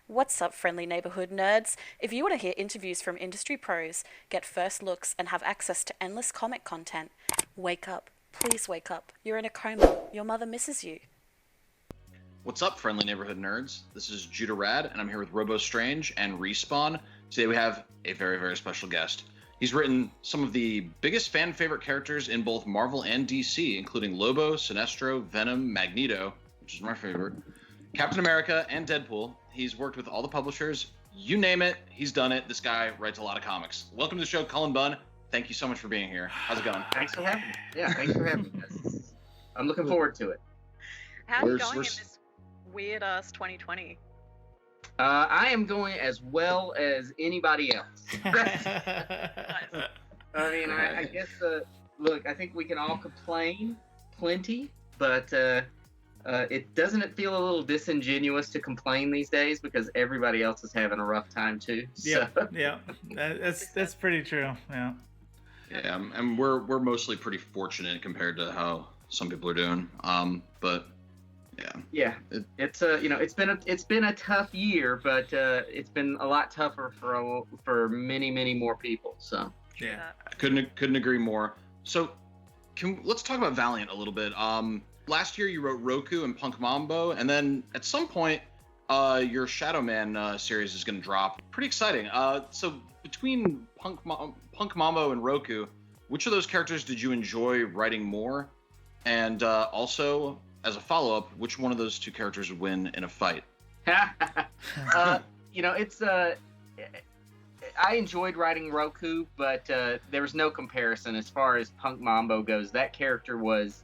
What's up, friendly neighborhood nerds? If you want to hear interviews from industry pros, get first looks, and have access to endless comic content, wake up. Please wake up. You're in a coma. Your mother misses you. What's up, friendly neighborhood nerds? This is Judah Rad, and I'm here with Robo Strange and Respawn. Today we have a very, very special guest. He's written some of the biggest fan favorite characters in both Marvel and DC, including Lobo, Sinestro, Venom, Magneto, which is my favorite, Captain America, and Deadpool. He's worked with all the publishers. You name it, he's done it. This guy writes a lot of comics. Welcome to the show, Cullen Bunn. Thank you so much for being here. How's it going? Thanks for having me. Yeah, thanks for having me. I'm looking forward to it. How are you going in this weird-ass 2020? I am going as well as anybody else. Nice. I mean, I guess, look, I think we can all complain plenty, but doesn't it feel a little disingenuous to complain these days because everybody else is having a rough time too? So. Yeah, that's pretty true. Yeah. Yeah, and we're mostly pretty fortunate compared to how some people are doing. But yeah. It's it's been a tough year, but it's been a lot tougher for many more people. So Yeah. Couldn't agree more. So let's talk about Valiant a little bit. Last year you wrote Roku and Punk Mambo, and then at some point your Shadow Man series is going to drop. Pretty exciting. So between Punk Mambo and Roku, which of those characters did you enjoy writing more? And also, as a follow-up, which one of those two characters would win in a fight? It's I enjoyed writing Roku, but there was no comparison as far as Punk Mambo goes. That character was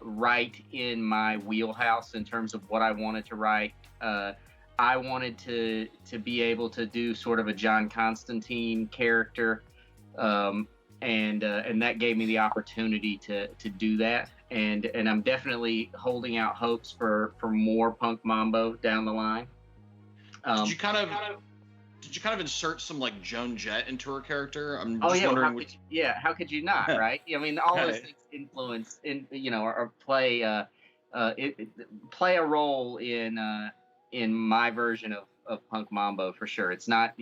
right in my wheelhouse in terms of what I wanted to write. I wanted to be able to do sort of a John Constantine character, and that gave me the opportunity to do that. And I'm definitely holding out hopes for more Punk Mambo down the line. Did you kind of insert some like Joan Jett into her character? I'm just wondering. How could you not, right? I mean, all those things influence or play play a role in my version of Punk Mambo for sure. It's not,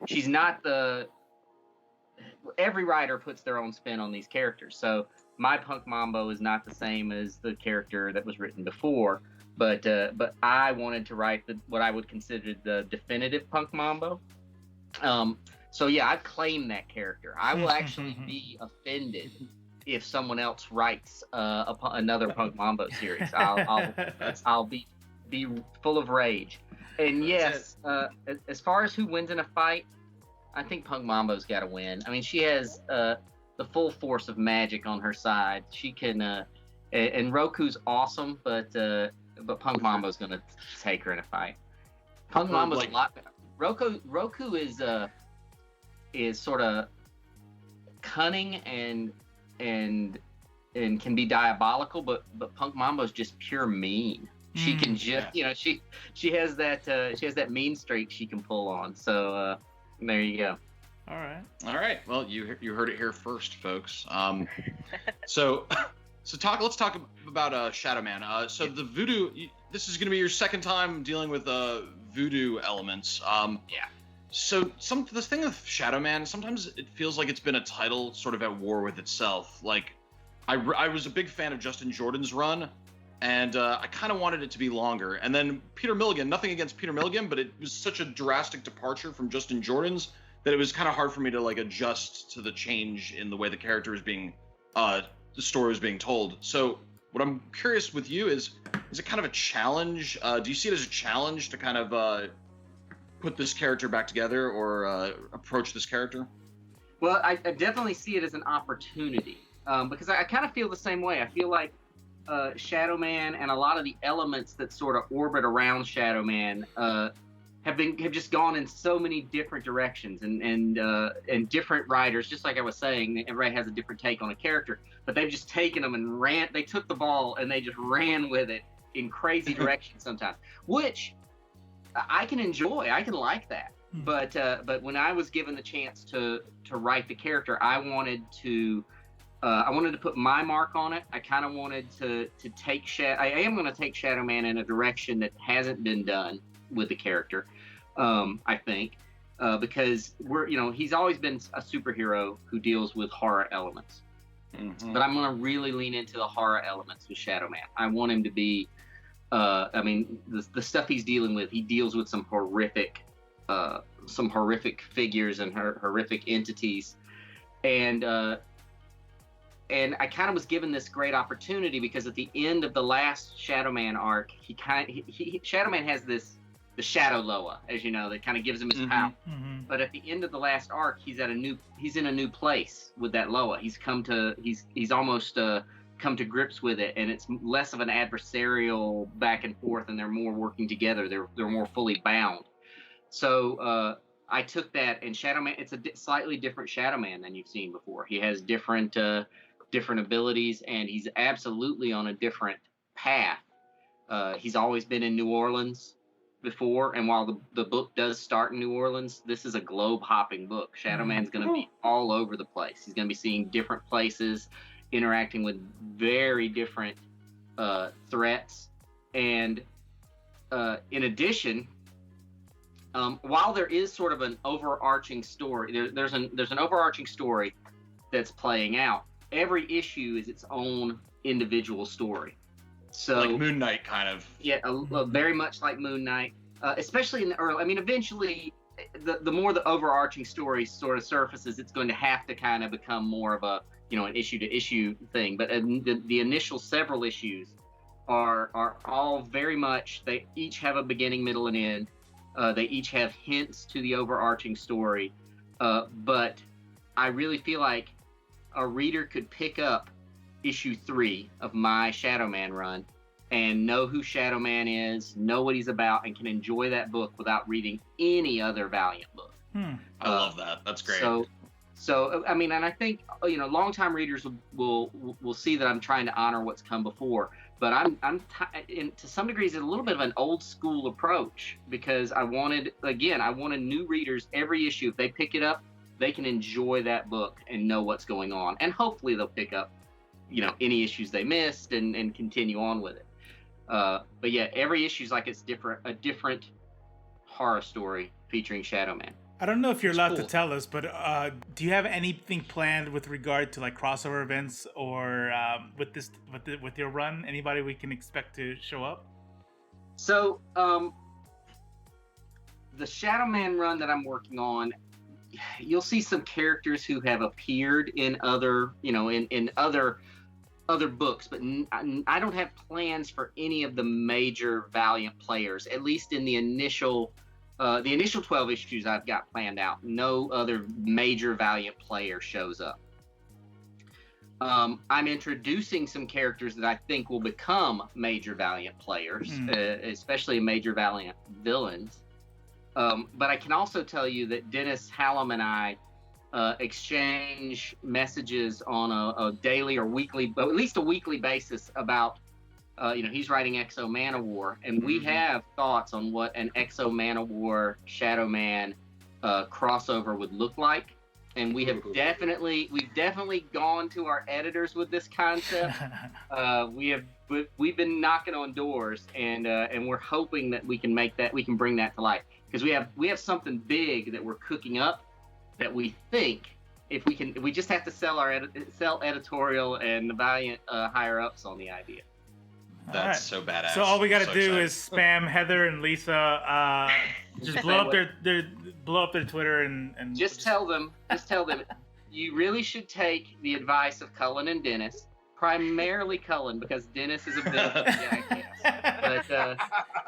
she's not every writer puts their own spin on these characters. So my Punk Mambo is not the same as the character that was written before, but I wanted to write what I would consider the definitive Punk Mambo. So yeah, I've claimed that character. I will actually be offended if someone else writes another Punk Mambo series. I'll be full of rage. And yes, as far as who wins in a fight, I think Punk Mambo's got to win. I mean, she has the full force of magic on her side. She can, and Roku's awesome, but Punk Mambo's gonna take her in a fight. Punk Mambo's a lot better. Roku is sort of cunning and can be diabolical, but Punk Mambo's just pure mean. She can just, she has that mean streak she can pull on. So there you go. All right. Well, you heard it here first, folks. So let's talk about Shadow Man. So the voodoo. This is going to be your second time dealing with voodoo elements. So the thing with Shadow Man, sometimes it feels like it's been a title sort of at war with itself. Like, I was a big fan of Justin Jordan's run, and I kind of wanted it to be longer. And then Peter Milligan, nothing against Peter Milligan, but it was such a drastic departure from Justin Jordan's that it was kind of hard for me to like adjust to the change in the way the character was being, the story was being told. So what I'm curious with you is it kind of a challenge? Do you see it as a challenge to kind of put this character back together or approach this character? Well, I definitely see it as an opportunity because I kind of feel the same way. I feel like Shadow Man and a lot of the elements that sort of orbit around Shadow Man have just gone in so many different directions and different writers. Just like I was saying, everybody has a different take on a character, but they've just taken them and they took the ball and they just ran with it in crazy directions sometimes, which I can enjoy. I can like that. But when I was given the chance to write the character, I wanted to put my mark on it. I kind of wanted to take I am going to take Shadow Man in a direction that hasn't been done. with the character. I think because he's always been a superhero who deals with horror elements. Mm-hmm. But I'm going to really lean into the horror elements with Shadow Man. I want him to be, the stuff he's dealing with, he deals with some horrific figures and horrific entities. And I kind of was given this great opportunity because at the end of the last Shadow Man arc, Shadow Man has the Shadow Loa, as you know, that kind of gives him his power. Mm-hmm. But at the end of the last arc, he's in a new place with that Loa. He's almost come to grips with it, and it's less of an adversarial back and forth, and they're more working together. They're more fully bound. So I took that, and Shadow Man, it's a slightly different Shadow Man than you've seen before. He has different abilities, and he's absolutely on a different path. He's always been in New Orleans before, and while the book does start in New Orleans, this is a globe-hopping book. Shadow Man's going to be all over the place. He's going to be seeing different places, interacting with very different threats, and in addition, while there is sort of an overarching story, there's an overarching story that's playing out. Every issue is its own individual story. So like Moon Knight, kind of. Yeah, very much like Moon Knight, especially in the early. I mean, eventually, the more the overarching story sort of surfaces, it's going to have to kind of become more of a an issue to issue thing. But the initial several issues are all very much. They each have a beginning, middle, and end. They each have hints to the overarching story. But I really feel like a reader could pick up issue 3 of my Shadow Man run and know who Shadow Man is, know what he's about, and can enjoy that book without reading any other Valiant book. I love that. That's great. So I mean, and I think longtime readers will see that I'm trying to honor what's come before, but to some degree it's a little bit of an old school approach because I wanted new readers every issue. If they pick it up, they can enjoy that book and know what's going on, and hopefully they'll pick up any issues they missed and continue on with it. But yeah, every issue is like it's a different horror story featuring Shadow Man. I don't know if you're allowed to tell us, but do you have anything planned with regard to like crossover events or with your run? Anybody we can expect to show up? So the Shadow Man run that I'm working on, you'll see some characters who have appeared in other in other books, but I don't have plans for any of the major Valiant players, at least in the initial 12 issues I've got planned out. No other major Valiant player shows up. I'm introducing some characters that I think will become major Valiant players, especially major Valiant villains. But I can also tell you that Dennis Hallam and I exchange messages on a daily or weekly, but at least a weekly basis about, he's writing X-O Manowar, and we have thoughts on what an X-O Manowar Shadow Man crossover would look like. And we've definitely gone to our editors with this concept. We've been knocking on doors, and we're hoping that we can bring that to life, because we have something big that we're cooking up that we think we just have to sell editorial and the Valiant higher ups on the idea. That's so badass. So all we got to do is spam Heather and Lisa. Just blow up their Twitter and just tell them. You really should take the advice of Cullen and Dennis. Primarily Cullen, because Dennis is a bit of a jackass.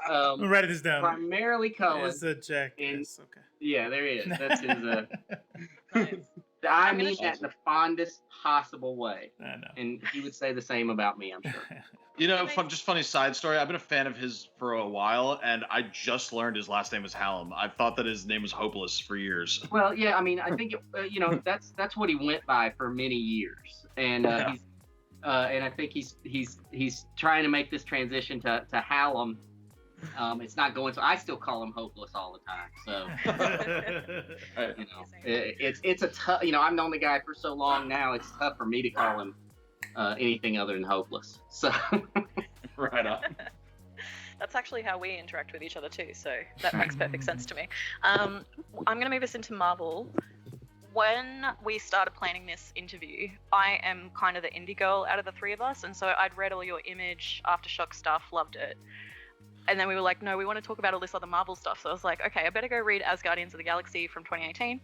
But write this down. Primarily Cullen. It's a jackass. Okay. Yeah, there he is. That's his. I mean that in the fondest possible way. I know. And he would say the same about me, I'm sure. Funny side story. I've been a fan of his for a while, and I just learned his last name was Hallam. I thought that his name was Hopeless for years. Well, yeah, I mean, I think that's what he went by for many years, and and I think he's trying to make this transition to Hallam. It's not going, so I still call him Hopeless all the time. So it's a tough. I've known the guy for so long now. It's tough for me to call him anything other than Hopeless. So right on. That's actually how we interact with each other too, so that makes perfect sense to me. I'm going to move us into Marvel. When we started planning this interview, I am kind of the indie girl out of the three of us, and so I'd read all your Image, Aftershock stuff, loved it. And then we were like, no, we want to talk about all this other Marvel stuff. So I was like, okay, I better go read As Guardians of the Galaxy from 2018.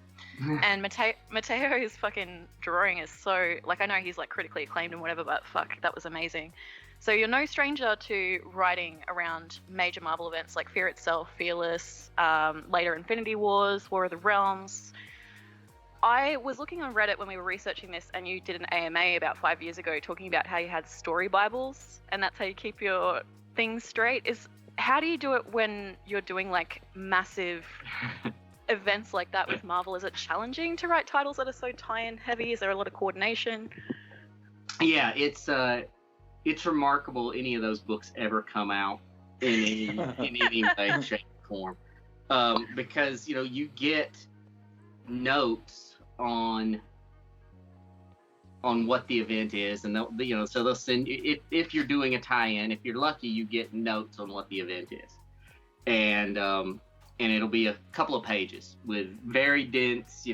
And Mateo's fucking drawing is so, like, I know he's like critically acclaimed and whatever, but fuck, that was amazing. So you're no stranger to writing around major Marvel events like Fear Itself, Fearless, later Infinity Wars, War of the Realms. I was looking on Reddit when we were researching this, and you did an AMA about 5 years ago talking about how you had story Bibles, and that's how you keep your things straight. How do you do it when you're doing like massive events like that with Marvel? Is it challenging to write titles that are so tie-in heavy? Is there a lot of coordination? Yeah, it's remarkable any of those books ever come out in any way, shape, or form, because you get notes on what the event is, and so they'll send, if you're doing a tie-in, if you're lucky, you get notes on what the event is, and it'll be a couple of pages with very dense,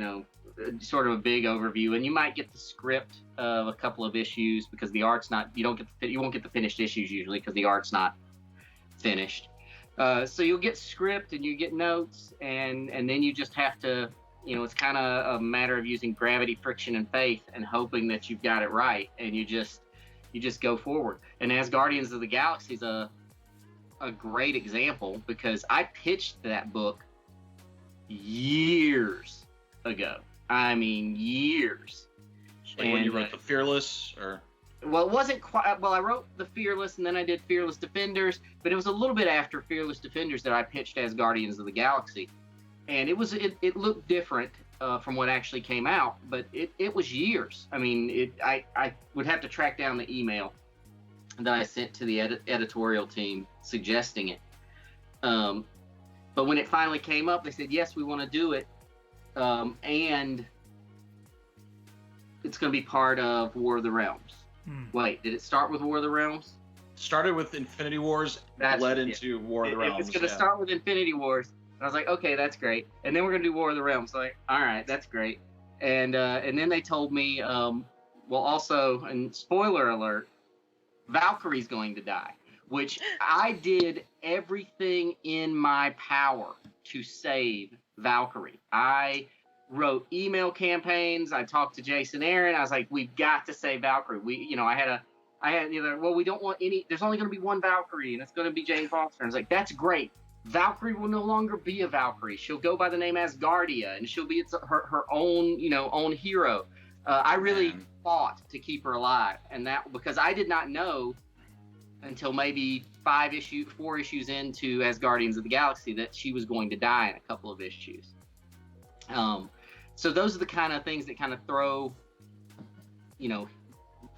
sort of a big overview, and you might get the script of a couple of issues because the art's not, you won't get the finished issues usually because the art's not finished. So you'll get script and you get notes, and then you just have to, it's kind of a matter of using gravity, friction, and faith, and hoping that you've got it right, and you just go forward. And As Guardians of the Galaxy is a great example, because I pitched that book years ago. I mean, years. Like when you wrote the Fearless, or? Well, it wasn't quite. Well, I wrote the Fearless, and then I did Fearless Defenders, but it was a little bit after Fearless Defenders that I pitched As Guardians of the Galaxy. And it looked different from what actually came out, but it was years. I mean, I would have to track down the email that I sent to the editorial team suggesting it. But when it finally came up, they said, yes, we want to do it. And it's going to be part of War of the Realms. Wait, did it start with War of the Realms? Started with Infinity Wars, led into War of the Realms. It's going to start with Infinity Wars. I was like, okay, that's great. And then we're gonna do War of the Realms. Like, all right, that's great. And then they told me, well, also, and spoiler alert, Valkyrie's going to die, which I did everything in my power to save Valkyrie. I wrote email campaigns. I talked to Jason Aaron. I was like, we've got to save Valkyrie. I had we don't want any. There's only going to be one Valkyrie, and it's going to be Jane Foster. And I was like, that's great. Valkyrie will no longer be a Valkyrie. She'll go by the name Asgardia, and she'll be her own, own hero. I really fought to keep her alive, and that because I did not know until maybe 4 issues into Asgardians of the Galaxy that she was going to die in a couple of issues. So those are the kind of things that kind of throw,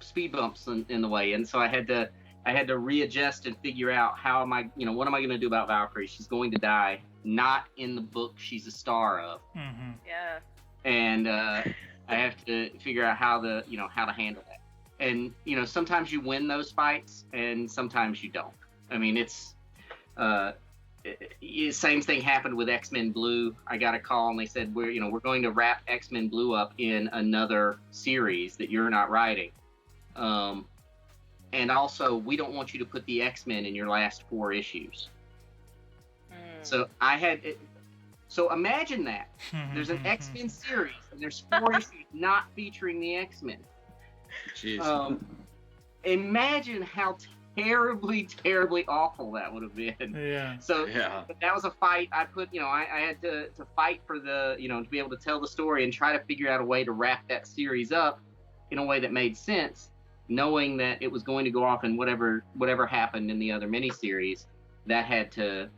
speed bumps in the way, and so I had to readjust and figure out what am I going to do about Valkyrie? She's going to die, not in the book she's a star of. Mm-hmm. Yeah. And I have to figure out how to handle that. And, sometimes you win those fights and sometimes you don't. I mean, same thing happened with X-Men Blue. I got a call and they said, we're going to wrap X-Men Blue up in another series that you're not writing. And also, we don't want you to put the X-Men in your last 4 issues. So So imagine that. There's an X-Men series, and there's 4 issues not featuring the X-Men. Jeez. Imagine how terribly, terribly awful that would have been. Yeah. So that was a fight. I put, I had to fight for to be able to tell the story and try to figure out a way to wrap that series up in a way that made sense, knowing that it was going to go off in whatever happened in the other miniseries. That had to,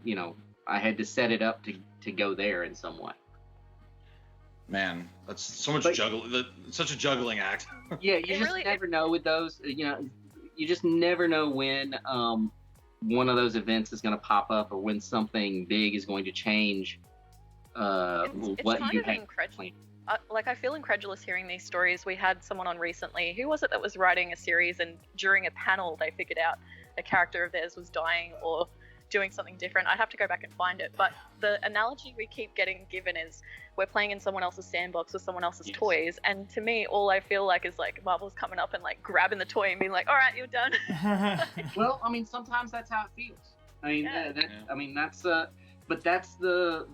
I had to set it up to go there in some way. Man, that's so much such a juggling act. Yeah, you just never know with those. You just never know when one of those events is going to pop up, or when something big is going to change. It's what kind you of have incredulous. I feel incredulous hearing these stories. We had someone on recently. Who was it that was writing a series, and during a panel they figured out a character of theirs was dying, or doing something different. I'd have to go back and find it. But the analogy we keep getting given is we're playing in someone else's sandbox with someone else's toys. And to me, all I feel like is like Marvel's coming up and like grabbing the toy and being like, all right, you're done. Well, I mean, sometimes that's how it feels. I mean, I mean, but that's the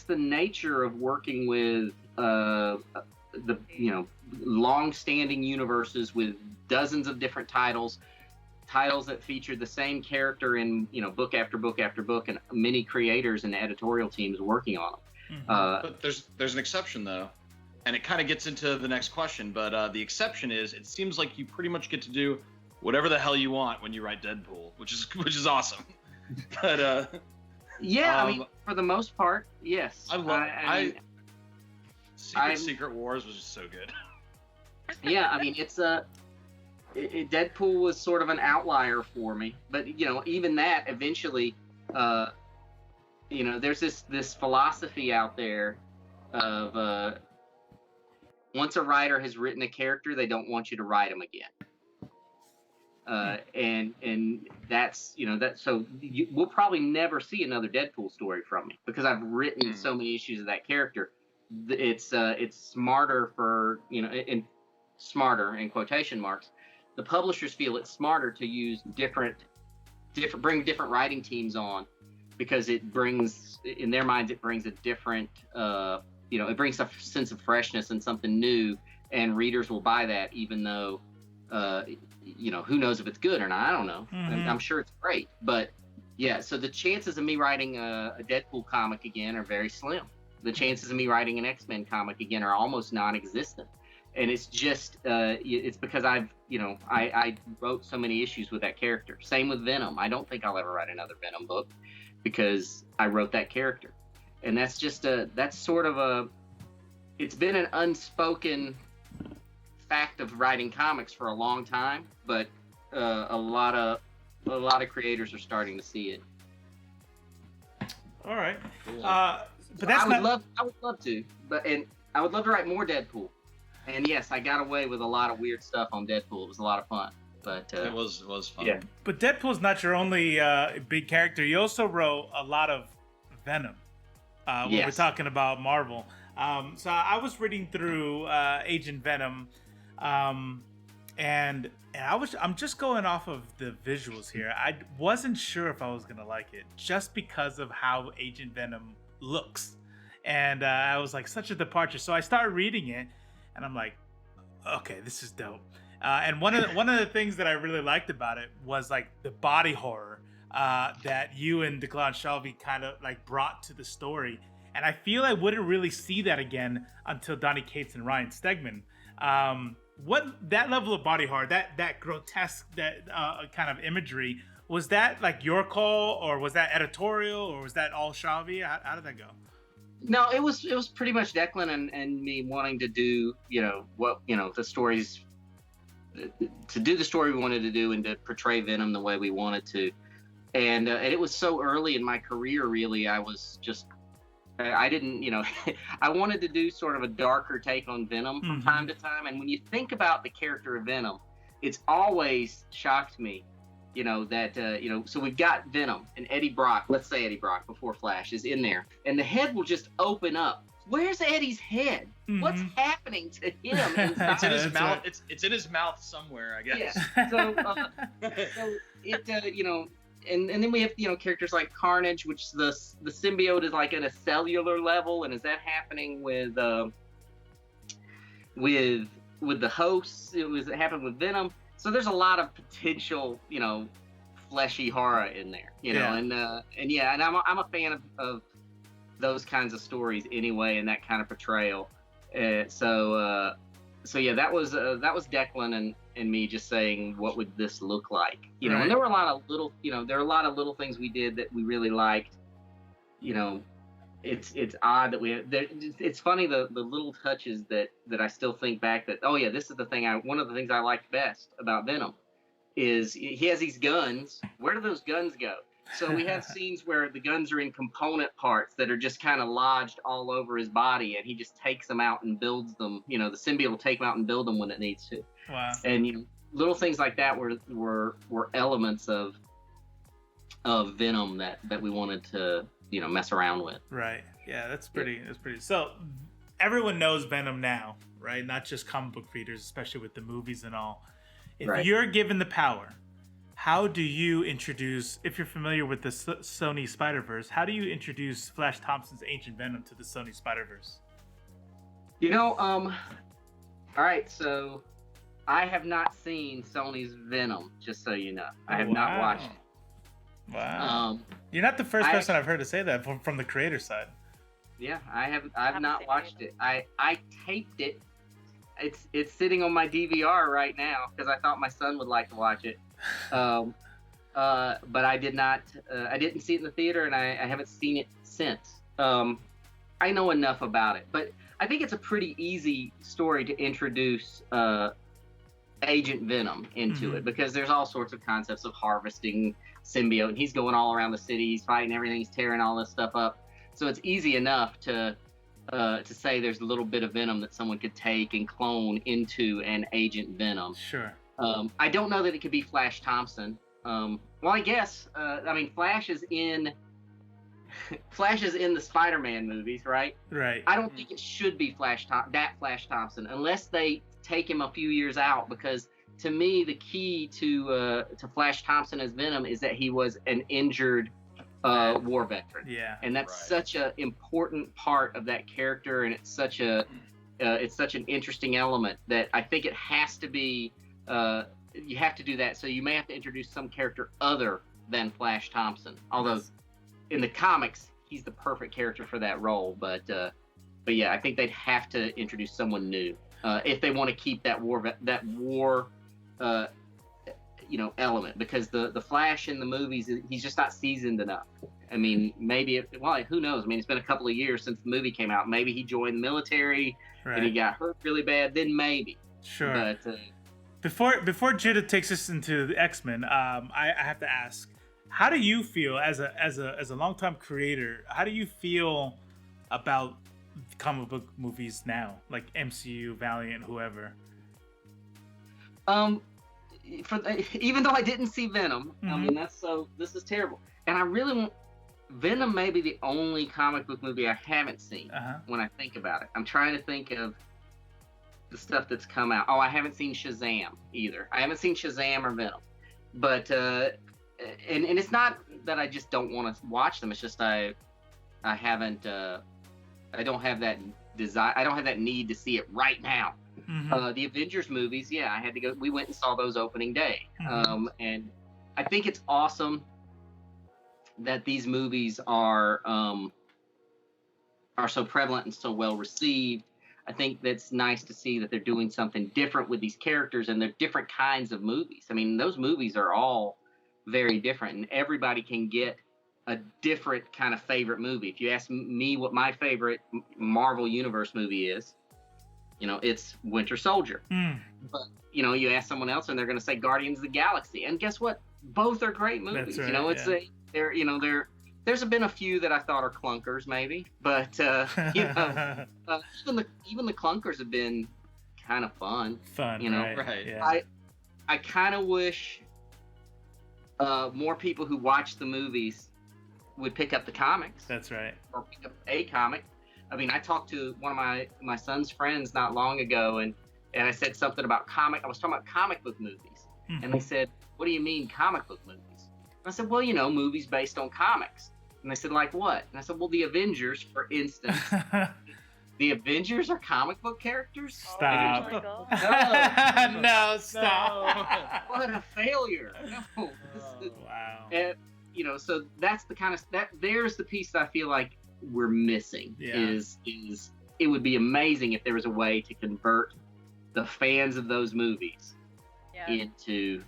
nature of working with the long-standing universes with dozens of different titles that feature the same character in book after book after book, and many creators and editorial teams working on them. But there's an exception though, and it kind of gets into the next question. But the exception is, it seems like you pretty much get to do whatever the hell you want when you write Deadpool, which is awesome. But I mean, for the most part, yes. Secret Wars was just so good. Yeah, I mean, Deadpool was sort of an outlier for me, but even that eventually, there's this philosophy out there of once a writer has written a character, they don't want you to write them again. And that's so we'll probably never see another Deadpool story from me because I've written so many issues of that character. It's smarter for smarter in quotation marks. The publishers feel it's smarter to use bring different writing teams on, because it brings, in their minds, it brings a different it brings a sense of freshness and something new, and readers will buy that, even though who knows if it's good or not. I don't know. I'm sure it's great, but yeah. So the chances of me writing a Deadpool comic again are very slim. The chances of me writing an X-Men comic again are almost non-existent. And it's just, it's because I wrote so many issues with that character. Same with Venom. I don't think I'll ever write another Venom book because I wrote that character. And that's just it's been an unspoken fact of writing comics for a long time, but a lot of creators are starting to see it. All right. But I would love to, and I would love to write more Deadpool. And yes, I got away with a lot of weird stuff on Deadpool. It was a lot of fun. But it was fun. Yeah. But Deadpool's not your only big character. You also wrote a lot of Venom. When we're talking about Marvel. So I was reading through Agent Venom, and I'm just going off of the visuals here. I wasn't sure if I was gonna like it just because of how Agent Venom looks, and I was like, such a departure. So I started reading it, and I'm like, okay, this is dope. And one of the things that I really liked about it was like the body horror that you and Declan Shelby kind of like brought to the story. And I feel I wouldn't really see that again until Donny Cates and Ryan Stegman. What that level of body horror, that grotesque, that kind of imagery, was that like your call, or was that editorial, or was that all Shelby? How did that go? No, it was pretty much Declan and me wanting to do the stories, to do the story we wanted to do and to portray Venom the way we wanted to. And it was so early in my career, really. I was just, I didn't, I wanted to do sort of a darker take on Venom from time to time. And when you think about the character of Venom, it's always shocked me, that, so we've got Venom and Eddie Brock, let's say Eddie Brock before Flash is in there, and the head will just open up. Where's Eddie's head? What's happening to him? It's in his mouth. Right. It's in his mouth somewhere, I guess. Yeah. So it, and then we have characters like Carnage, which the symbiote is like at a cellular level, and is that happening with the hosts? It happened with Venom. So there's a lot of potential, fleshy horror in there, and I'm a fan of those kinds of stories anyway, and that kind of portrayal. So that was Declan and me just saying, what would this look like? Right. And there were a lot of little, little things we did that we really liked. It's odd that it's funny the little touches that I still think back that, oh yeah, this is the thing one of the things I liked best about Venom is he has these guns. Where do those guns go? So we have scenes where the guns are in component parts that are just kind of lodged all over his body, and he just takes them out and builds them. The symbiote will take them out and build them when it needs to. Wow. And little things like that were elements of Venom that we wanted to mess around with. Right. Yeah, that's pretty. That's pretty. So everyone knows Venom now, right? Not just comic book readers, especially with the movies and all. If Right. you're given the power, how do you introduce? If you're familiar with the Sony Spider-Verse, how do you introduce Flash Thompson's Ancient Venom to the Sony Spider-Verse? All right, so I have not seen Sony's Venom, just so you know. I have not watched it. Wow. You're not the first person I've heard to say that from the creator side. Yeah, I've not watched it. I taped it. It's sitting on my DVR right now because I thought my son would like to watch it. But I did not. I didn't see it in the theater, and I haven't seen it since. I know enough about it, but I think it's a pretty easy story to introduce Agent Venom into it, because there's all sorts of concepts of harvesting symbiote, and he's going all around the city, he's fighting everything, he's tearing all this stuff up. So it's easy enough to say there's a little bit of Venom that someone could take and clone into an Agent Venom. Sure. I don't know that it could be Flash Thompson. Well, I guess. Flash is in the Spider-Man movies, right? Right. I don't think it should be Flash Thompson unless they take him a few years out, because to me the key to Flash Thompson as Venom is that he was an injured war veteran. Yeah. And that's such an important part of that character, and it's such an interesting element that I think it has to be. You have to do that. So you may have to introduce some character other than Flash Thompson. Although in the comics, he's the perfect character for that role. But yeah, I think they'd have to introduce someone new if they want to keep that war element, because the Flash in the movies, he's just not seasoned enough. I mean, maybe who knows? I mean, it's been a couple of years since the movie came out. Maybe he joined the military and he got hurt really bad. Then maybe. Sure. But before Judah takes us into the X-Men, I have to ask, how do you feel as a longtime creator? How do you feel about comic book movies now, like MCU, Valiant, whoever? Even though I didn't see Venom, I mean this is terrible, and I really want. Venom may be the only comic book movie I haven't seen. When I think about it, I'm trying to think of the stuff that's come out. Oh, I haven't seen Shazam either. I haven't seen Shazam or Venom, but and it's not that I just don't want to watch them. It's just I haven't. I don't have that desire. I don't have that need to see it right now. The Avengers movies, yeah, I had to go. We went and saw those opening day, and I think it's awesome that these movies are so prevalent and so well received. I think that's nice to see that they're doing something different with these characters, and they're different kinds of movies. I mean, those movies are all very different, and everybody can get a different kind of favorite movie. If you ask me what my favorite Marvel Universe movie is, it's Winter Soldier. But, you ask someone else and they're going to say Guardians of the Galaxy. And guess what? Both are great movies. That's right, there's been a few that I thought are clunkers maybe, but, even the clunkers have been kind of fun. Right. Yeah. I kind of wish more people who watch the movies would pick up the comics. That's right. Or pick up a comic. I mean, I talked to one of my son's friends not long ago, and I said something about I was talking about comic book movies. And they said, "What do you mean comic book movies?" And I said, "Well, movies based on comics." And they said, "Like what?" And I said, "Well, the Avengers, for instance." The Avengers are comic book characters? Stop. Oh my God. No, stop. What a failure. No. Wow. And, so that's the kind of there's the piece that I feel like we're missing. Is it would be amazing if there was a way to convert the fans of those movies into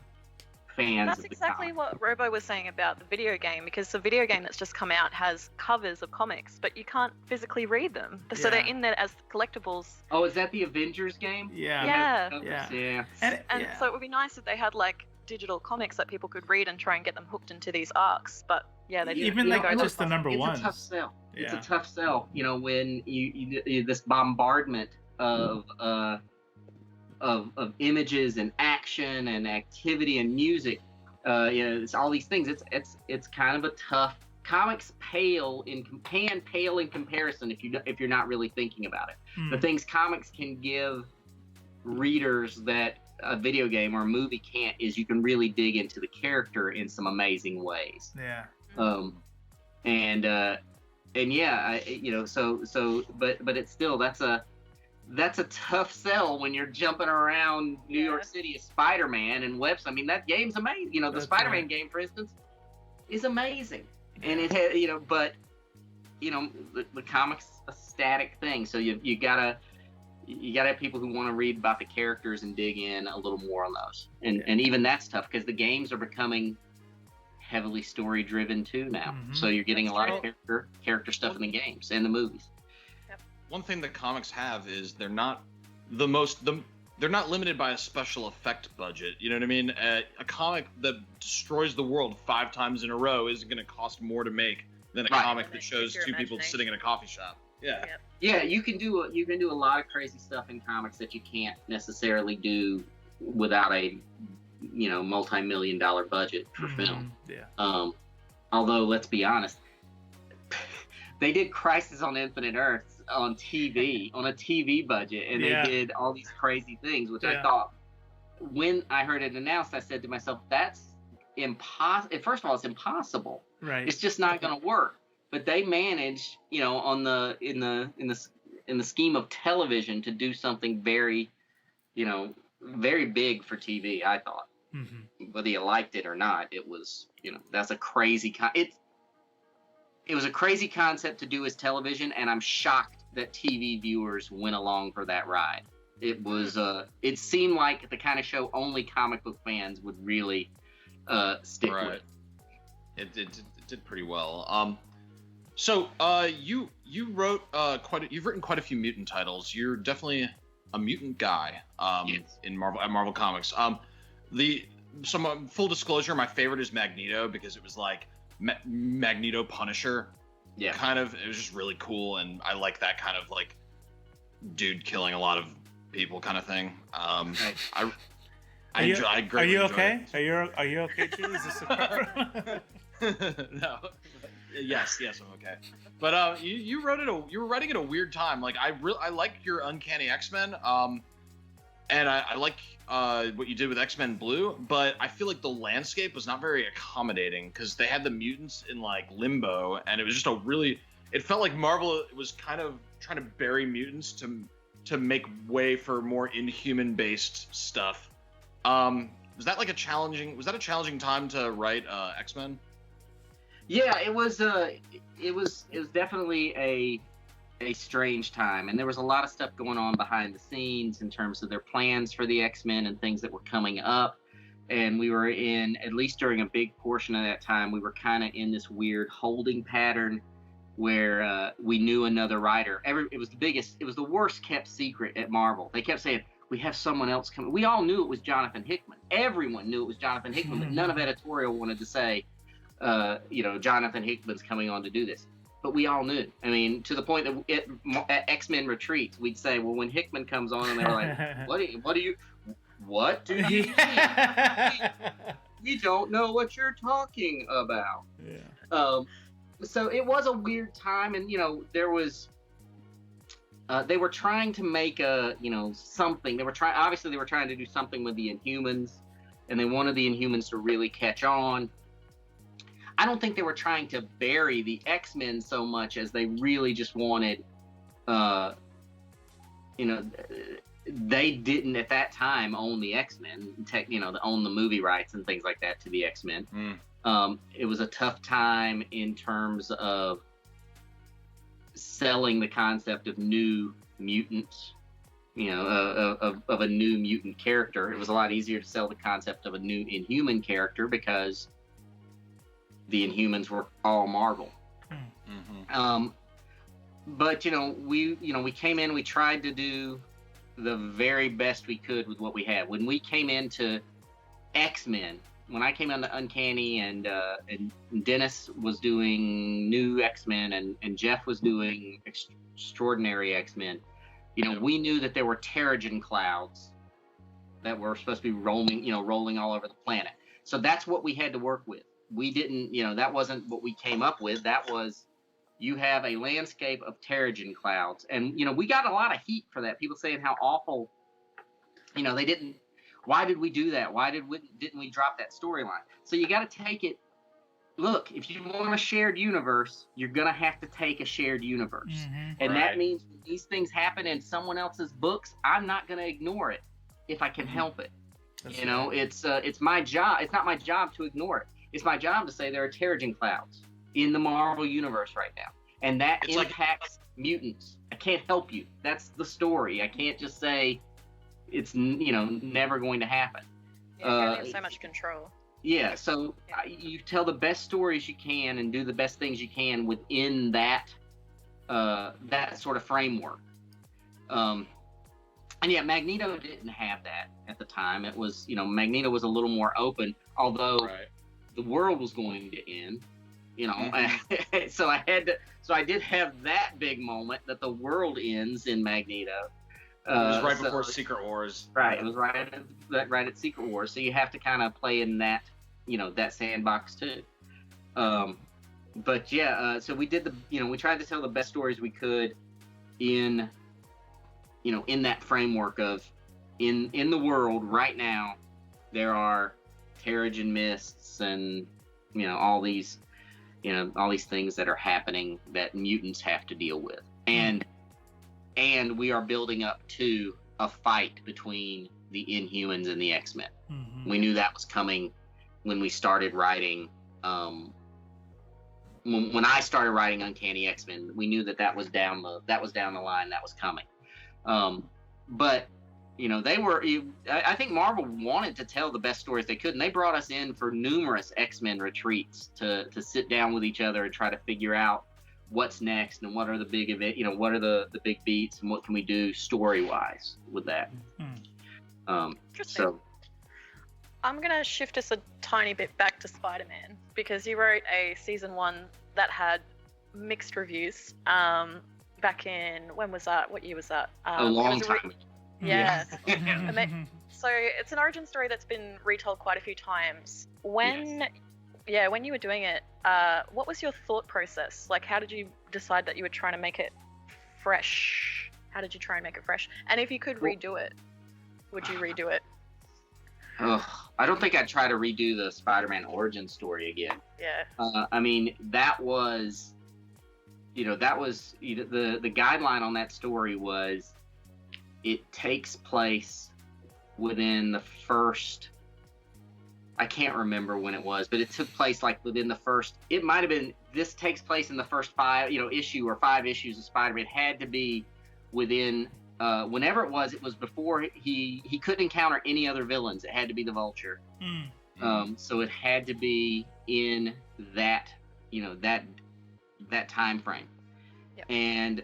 fans That's of the exactly comic. what Robo was saying about the video game, because the video game that's just come out has covers of comics, but you can't physically read them. So they're in there as collectibles. Oh, is that the Avengers game? Yeah. Yeah. And so it would be nice if they had like digital comics that people could read and try and get them hooked into these arcs. But yeah, they even like just the number it's ones. A tough sell. Yeah. It's a tough sell. When you this bombardment of images and action and activity and music It's all these things. It's kind of a tough. Comics can pale in comparison if you're not really thinking about it. The things comics can give readers that a video game or a movie can't is you can really dig into the character in some amazing ways. Yeah. But it's still that's a tough sell when you're jumping around New York City as Spider-Man and webs. I mean, that game's amazing. The Spider-Man game, for instance, is amazing. And it had, the comics a static thing. So you gotta have people who want to read about the characters and dig in a little more on those. And even that's tough because the games are becoming heavily story driven too now. So you're getting a lot of character stuff in the games and the movies. One thing that comics have is they're not they're not limited by a special effect budget. You know what I mean? A comic that destroys the world 5 times in a row isn't going to cost more to make than a comic that shows 2 people sitting in a coffee shop. Yeah. Yeah, you can do a lot of crazy stuff in comics that you can't necessarily do without a multi-million-dollar budget for film. Yeah. Although let's be honest, they did Crisis on Infinite Earths on TV on a TV budget, and they did all these crazy things, which I thought when I heard it announced, I said to myself, "That's impossible." First of all, it's impossible. Right. It's just not going to work. But they managed, in the scheme of television, to do something very, very big for TV. I thought, whether you liked it or not, it was, that's a crazy. It was a crazy concept to do as television, and I'm shocked that TV viewers went along for that ride. It was, it seemed like the kind of show only comic book fans would really stick with. It did pretty well. So you wrote you've written quite a few mutant titles. You're definitely a mutant guy in Marvel Comics. Full disclosure, my favorite is Magneto because it was like Magneto Punisher. Yeah. Kind of, it was just really cool, and I like that kind of like dude killing a lot of people kind of thing. I Are you okay? Are you okay, Julie? Is this a No. Yes, I'm okay. But you wrote it. You were writing at a weird time. Like I like your Uncanny X-Men. And I like what you did with X-Men Blue, but I feel like the landscape was not very accommodating because they had the mutants in like limbo, and it was just it felt like Marvel was kind of trying to bury mutants to make way for more Inhuman-based stuff. Was that a challenging time to write X-Men? Yeah, it was definitely a strange time, and there was a lot of stuff going on behind the scenes in terms of their plans for the X-Men and things that were coming up. And we were at least during a big portion of that time, we were kind of in this weird holding pattern where we knew another writer. It was the worst kept secret at Marvel. They kept saying, we have someone else coming. We all knew it was Jonathan Hickman. Everyone knew it was Jonathan Hickman, but none of editorial wanted to say, Jonathan Hickman's coming on to do this. But we all knew. I mean, to the point that at X-Men retreats, we'd say, well, when Hickman comes on, and they were like, what do you mean? We don't know what you're talking about. Yeah. So it was a weird time, and, there was, they were trying to make something. Obviously they were trying to do something with the Inhumans, and they wanted the Inhumans to really catch on. I don't think they were trying to bury the X-Men so much as they really just wanted, they didn't at that time own the X-Men, own the movie rights and things like that to the X-Men. It was a tough time in terms of selling the concept of new mutants, of a new mutant character. It was a lot easier to sell the concept of a new Inhuman character because the Inhumans were all Marvel. But we came in, we tried to do the very best we could with what we had. When we came into X-Men, when I came into Uncanny and Dennis was doing new X-Men and Jeff was doing extraordinary X-Men, we knew that there were Terrigen clouds that were supposed to be rolling all over the planet. So that's what we had to work with. We didn't, that wasn't what we came up with. That was, you have a landscape of Terrigen clouds. And, we got a lot of heat for that. People saying how awful, they didn't, why did we do that? Why didn't we drop that storyline? So you got to take it. Look, if you want a shared universe, you're going to have to take a shared universe. Mm-hmm. And that means when these things happen in someone else's books, I'm not going to ignore it if I can help it. It's my job. It's not my job to ignore it. It's my job to say there are Terrigen clouds in the Marvel universe right now. And that impacts mutants. I can't help you. That's the story. I can't just say it's, never going to happen. Yeah, you only have so much control. Yeah, so you tell the best stories you can and do the best things you can within that sort of framework. And yeah, Magneto didn't have that at the time. It was, Magneto was a little more open, although the world was going to end. So I did have that big moment that the world ends in Magneto. It was right before Secret Wars. Right, it was right at Secret Wars. So you have to kind of play in that, that sandbox too. But yeah, so we did we tried to tell the best stories we could in that framework of in the world right now there are Terrigen mists and all these things that are happening that mutants have to deal with, and we are building up to a fight between the Inhumans and the X-Men. Mm-hmm. We knew that was coming when we started writing. When I started writing Uncanny X-Men, we knew that was down the line, that was coming. But they were. I think Marvel wanted to tell the best stories they could, and they brought us in for numerous X-Men retreats to sit down with each other and try to figure out what's next and what are the big what are the big beats and what can we do story wise with that. Interesting. So I'm gonna shift us a tiny bit back to Spider-Man because you wrote a season 1 that had mixed reviews back in, when was that, what year was that? A long time. Yeah. So it's an origin story that's been retold quite a few times. When you were doing it, what was your thought process? Like, how did you decide that you were trying to make it fresh? How did you try and make it fresh? And if you could redo it, would you redo it? I don't think I'd try to redo the Spider-Man origin story again. Yeah. I mean, that was the guideline on that story was it takes place within the first, I can't remember when it was, but it took place like within the first, it might have been, this takes place in the first 5 issues of Spider-Man. It had to be within, whenever it was before he couldn't encounter any other villains. It had to be the Vulture. So it had to be in that, that time frame. Yep.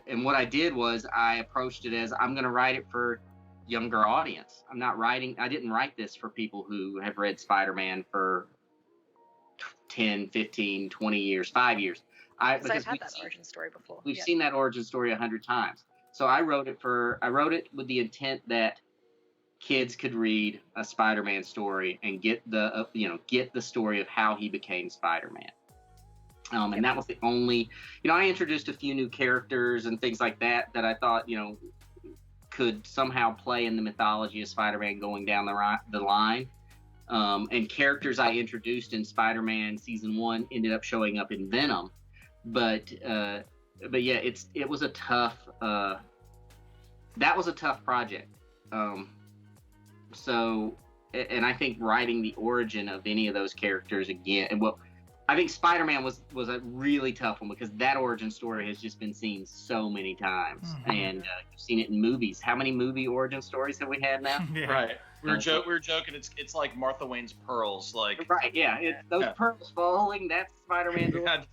And what I did was I approached it as, I'm going to write it for younger audience. I didn't write this for people who have read Spider-Man for 10, 15, 20 years, 5 years. Because I've had that origin story before. We've seen that origin story 100 times. So I wrote it with the intent that kids could read a Spider-Man story and get the story of how he became Spider-Man. And that was the only, I introduced a few new characters and things like that I thought, could somehow play in the mythology of Spider-Man going down the line. And characters I introduced in Spider-Man season 1 ended up showing up in Venom. But yeah, it was a tough, that was a tough project. So, and I think writing the origin of any of those characters again, and I think Spider-Man was a really tough one because that origin story has just been seen so many times, and you've seen it in movies. How many movie origin stories have we had now? Yeah. Right. We were joking. It's like Martha Wayne's pearls. Like right. Yeah. It's those pearls falling. That's Spider-Man's origin.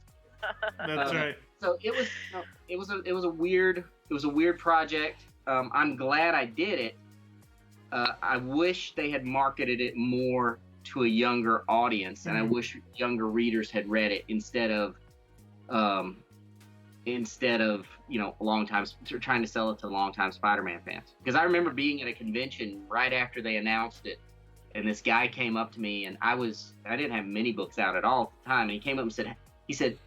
That's right. So it was a weird project. I'm glad I did it. I wish they had marketed it more to a younger audience, and I wish younger readers had read it instead of trying to sell it to longtime Spider-Man fans. Because I remember being at a convention right after they announced it, and this guy came up to me, and I didn't have many books out at all at the time, and he came up and said,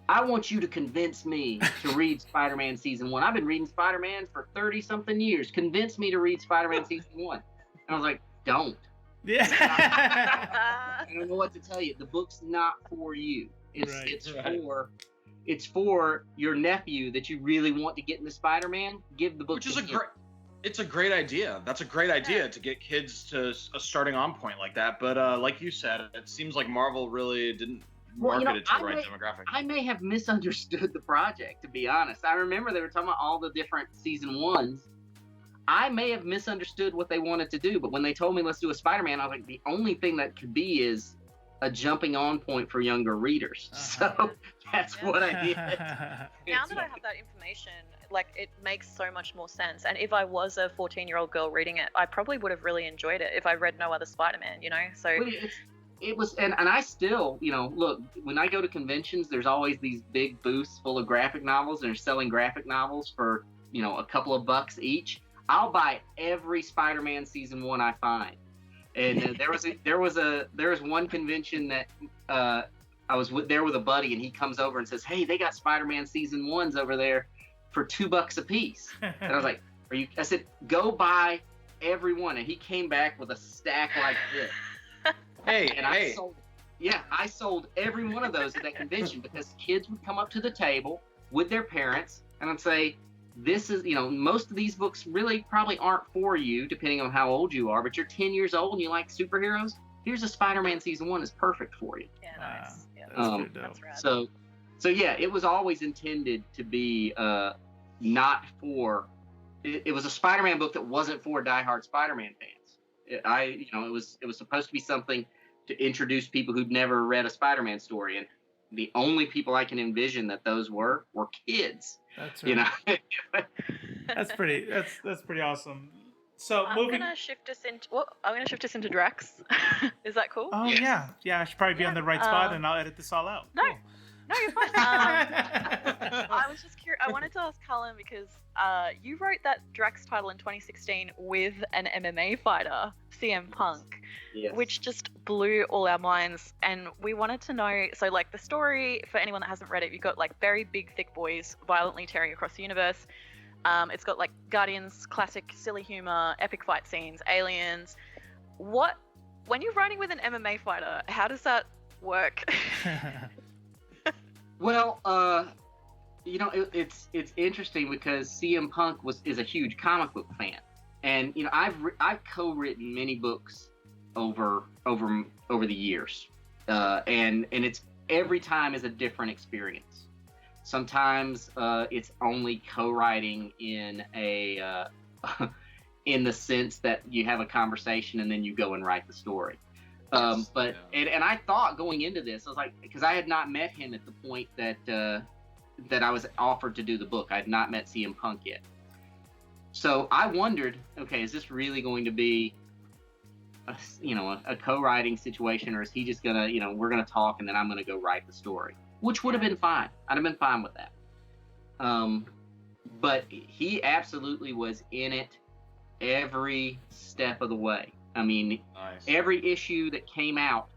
I want you to convince me to read Spider-Man Season 1. I've been reading Spider-Man for 30-something years. Convince me to read Spider-Man Season 1. And I was like, don't. Yeah. I don't know what to tell you. The book's not for you. It's for your nephew that you really want to get into Spider-Man. Give the book to him. It's a great idea. That's a great idea to get kids to a starting on point like that. But like you said, it seems like Marvel really didn't market it to the right demographic. I may have misunderstood the project, to be honest. I remember they were talking about all the different Season 1s. I may have misunderstood what they wanted to do, but when they told me let's do a Spider-Man, I was like, the only thing that could be is a jumping on point for younger readers. So that's what I did. Now that I have that information, like, it makes so much more sense. And if I was a 14-year-old girl reading it, I probably would have really enjoyed it if I read no other Spider-Man, you know? So it was, and I still, you know, look, when I go to conventions, there's always these big booths full of graphic novels, and they're selling graphic novels for, you know, a couple of bucks each. I'll buy every Spider-Man Season 1 I find. And there was one convention that I was there with a buddy, and he comes over and says, "Hey, they got Spider-Man Season 1s over there for $2 a piece." And I was like, "Are you?" I said, "Go buy every one." And he came back with a stack like this. I sold every one of those at that convention because kids would come up to the table with their parents and I'd say, this is, you know, most of these books really probably aren't for you, depending on how old you are, but you're 10 years old and you like superheroes. Here's a Spider-Man Season 1 is perfect for you. Yeah, nice. That's rad. So yeah, it was always intended to be not for. It was a Spider-Man book that wasn't for diehard Spider-Man fans. It was supposed to be something to introduce people who'd never read a Spider-Man story, and the only people I can envision that those were kids. That's right. You know. That's pretty awesome. So I'm gonna shift us into Drax. Is that cool? Oh yeah. I should probably be on the right spot, and I'll edit this all out. No, cool. No, you're fine. I was just curious. I wanted to ask Cullen because you wrote that Drax title in 2016 with an MMA fighter, CM Punk, Yes. which just blew all our minds. And we wanted to know, so like the story, for anyone that hasn't read it, you've got like very big, thick boys violently tearing across the universe. It's got like Guardians, classic silly humor, epic fight scenes, aliens. When you're writing with an MMA fighter, how does that work? Well, it's interesting because CM Punk is a huge comic book fan, and you know I've co-written many books over the years, and it's every time is a different experience. Sometimes it's only co-writing in in the sense that you have a conversation and then you go and write the story. And I thought going into this, I was like, because I had not met him at the point that I was offered to do the book. I had not met CM Punk yet. So I wondered, okay, is this really going to be a co-writing situation, or is he just gonna, we're gonna talk and then I'm gonna go write the story, which would have been fine. I'd have been fine with that. But he absolutely was in it every step of the way. I mean, nice. Every issue that came out,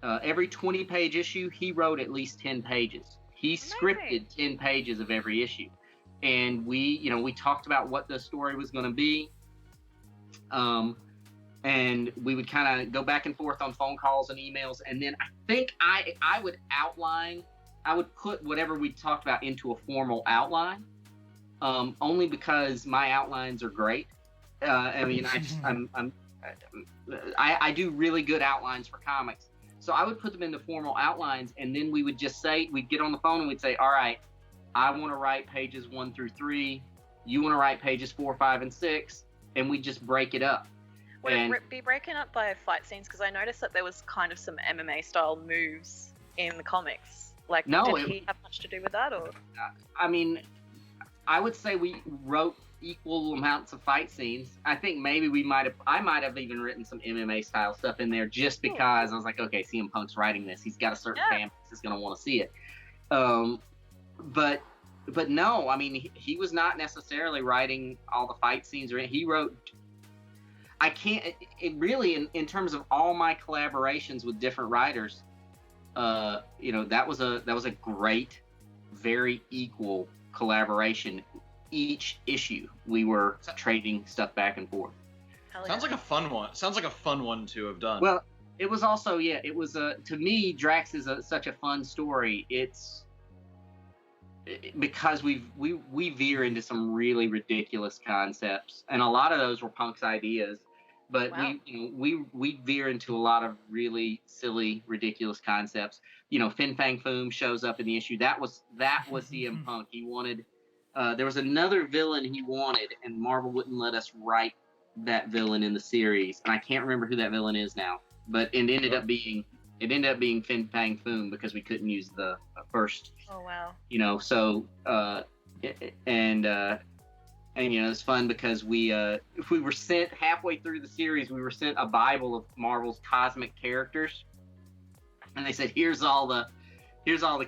every 20-page issue, he wrote at least 10 pages. He scripted 10 pages of every issue. And we talked about what the story was going to be. And we would kind of go back and forth on phone calls and emails. And then I think I would outline, I would put whatever we talked about into a formal outline, only because my outlines are great. I mean, I do really good outlines for comics. So I would put them into formal outlines, and then we would just say, we'd get on the phone and we'd say, all right, I want to write pages 1 through 3. You want to write pages 4, 5, and 6, and we just break it up. Would it be breaking up by fight scenes? Because I noticed that there was kind of some MMA style moves in the comics. Like, did he have much to do with that, or? I mean, I would say we wrote equal amounts of fight scenes. I think maybe I might have even written some MMA style stuff in there just because I was like, okay, CM Punk's writing this. He's got a certain fan base that's going to want to see it. But no, I mean, he was not necessarily writing all the fight scenes. He wrote, I can't. It really, in terms of all my collaborations with different writers, that was a great, very equal collaboration. Each issue, we were trading stuff back and forth. Sounds like a fun one. Sounds like a fun one to have done. Well, it was also, it was to me, Drax is such a fun story. It's because we veer into some really ridiculous concepts, and a lot of those were Punk's ideas. But wow. we veer into a lot of really silly, ridiculous concepts. Fin Fang Foom shows up in the issue. That was CM Punk. He wanted. There was another villain he wanted, and Marvel wouldn't let us write that villain in the series. And I can't remember who that villain is now. But it ended up being Fin Fang Foom because we couldn't use the first. Oh wow. So it's fun because we were sent halfway through the series, we were sent a Bible of Marvel's cosmic characters, and they said, here's all the